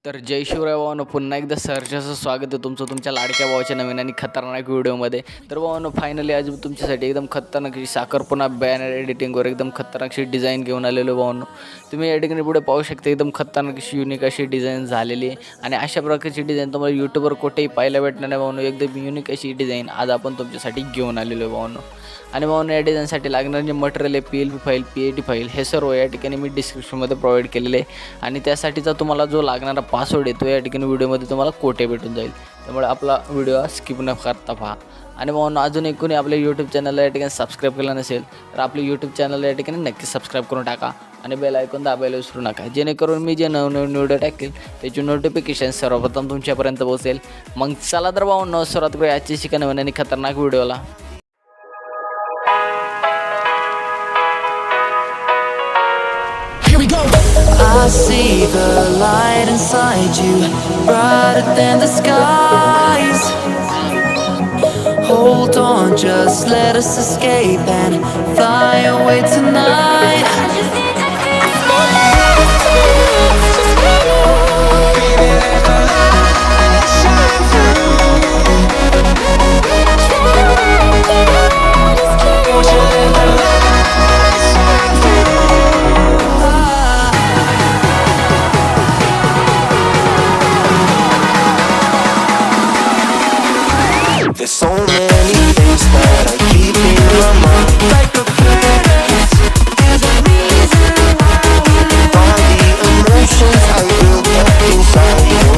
तर जय शिवराय भावांनो, पुन्हा एकदा सहर्षाचं स्वागत आहे तुमचं तुमच्या लाडक्या भावाच्या नवीन आणि खतरनाक व्हिडिओमध्ये. तर भावांनो, फायनली आज तुमच्यासाठी एकदम खतरनाक अशी साखरपुडा बॅनर एडिटिंगवर एकदम खतरनाक अशी डिझाईन घेऊन आलेलो भावांनो. तुम्ही या ठिकाणी पुढे पाहू शकता, एकदम खतरनाक अशी युनिक अशी डिझाईन झालेली आहे. आणि अशा प्रकारची डिझाईन तुम्हाला यूट्यूबवर कुठेही पाहायला भेटणार नाही भावांनो. एकदम युनिक अशी डिझाईन आज आपण तुमच्यासाठी घेऊन आलेलो आहे भावांनो. आणि भावांनो, या डिझाईनसाठी लागणारे जे मटेरियल आहे, PLP फाईल, PAT फाईल, हे सर्व या ठिकाणी मी डिस्क्रिप्शनमध्ये प्रोव्हाइड केलेले आहे. आणि त्यासाठीचा तुम्हाला जो लागणारा पासवर्ड आहे तो या ठिकाणी व्हिडिओमध्ये तुम्हाला कोठे भेटून जाईल. त्यामुळे आपला व्हिडिओ स्किप न करता पहा. आणि भावांनो, अजून एक कोणी आपल्या यूट्यूब चॅनलला या ठिकाणी सबस्क्राईब केलं नसेल तर आपले यूट्यूब चॅनल या ठिकाणी नक्की सबस्क्राईब करून टाका आणि बेल आयकॉन दाबायला विसरू नका, जेणेकरून मी जे नवनवीन व्हिडिओ टाकेल त्याची नोटिफिकेशन सर्वप्रथम तुमच्यापर्यंत पोहोचेल. मग चला तर भावांनो, सुरुवात करूया आजची शिका नवीन आणि खतरनाक व्हिडिओला. I see the light inside you, brighter than the skies. Hold on, just let us escape and fly away tonight. There's so many things that I keep in my mind, like a past. There's a reason why all the emotions I built up inside you.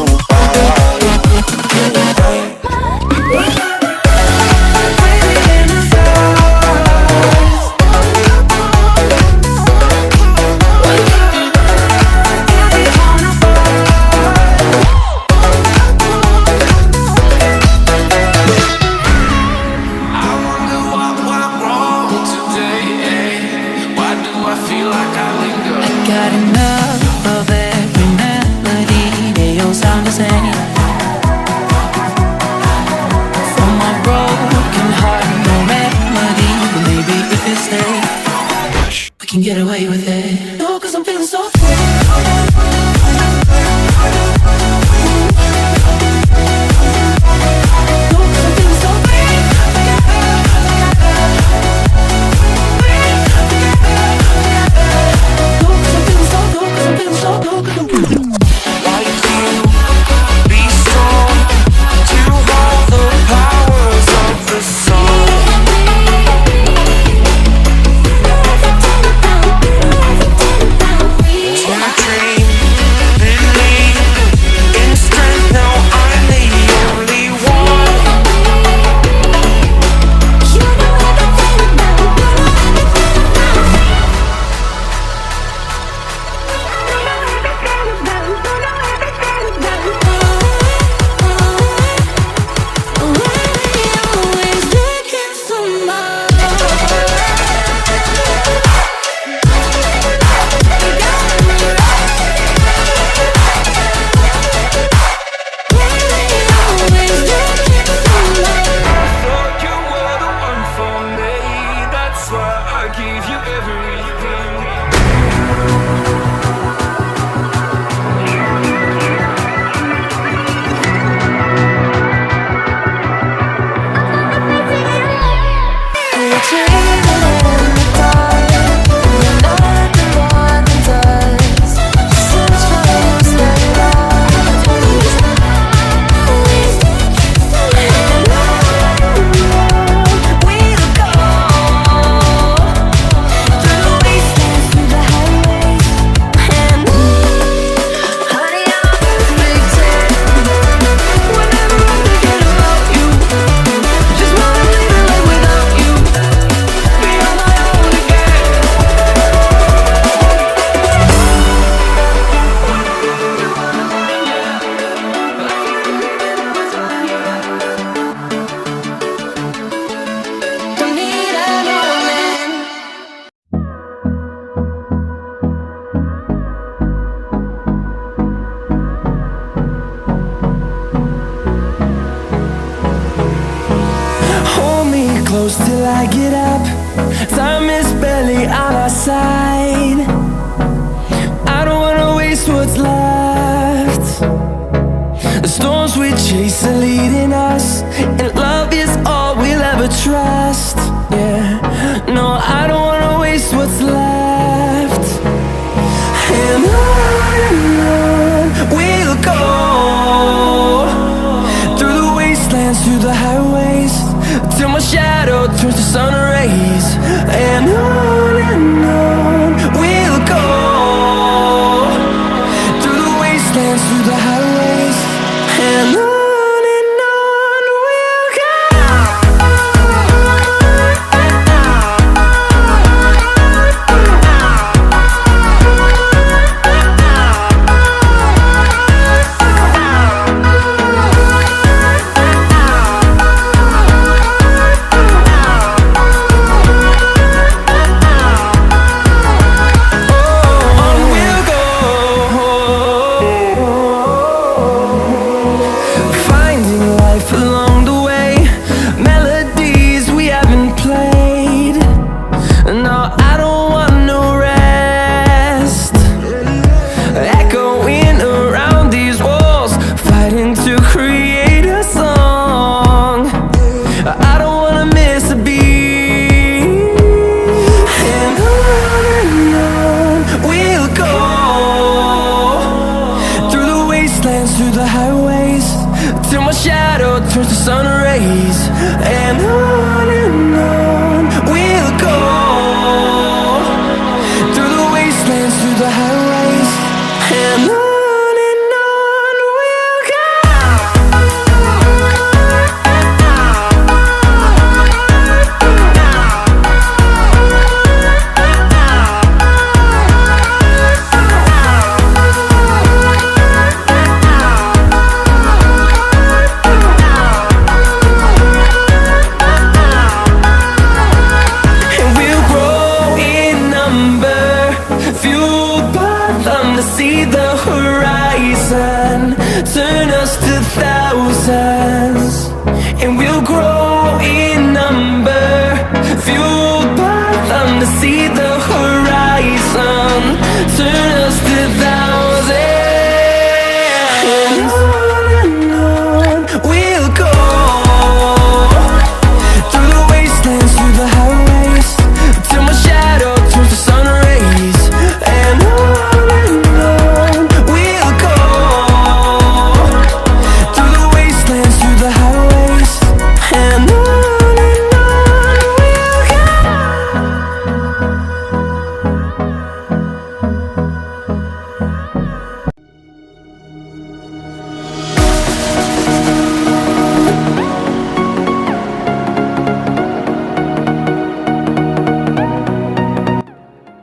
Got enough of every melody, they all sound the same. From my broken heart, no remedy, but maybe if you stay, we can get away with it. No, 'cause I'm feeling so free. Close till I get up. Time is barely on our side. I don't wanna waste what's left. chase are leading us, and love is all we'll ever trust. Yeah, no, I don't wanna waste what's left. And on we'll go, through the wastelands, through the highways, till my shadow turns to sun rays. And on we'll go, through the wastelands, through the highways, and on we'll go. Through the highways, till my shadow turns to sun rays. And on we'll go, through the wastelands, through the highways, and on we'll go. See the horizon turn us to thousands, and we'll grow in number, fueled by them to see the horizon turn us to thousands. And on we'll go, through the wastelands, through the highways, till my shadow turns to sun rays. And on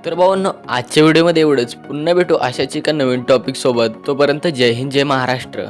तर भावांनो, आजच्या व्हिडिओमध्ये एवढंच. पुन्हा भेटू अशाच एका नवीन topic सोबत. तोपर्यंत जय हिंद, जय महाराष्ट्र.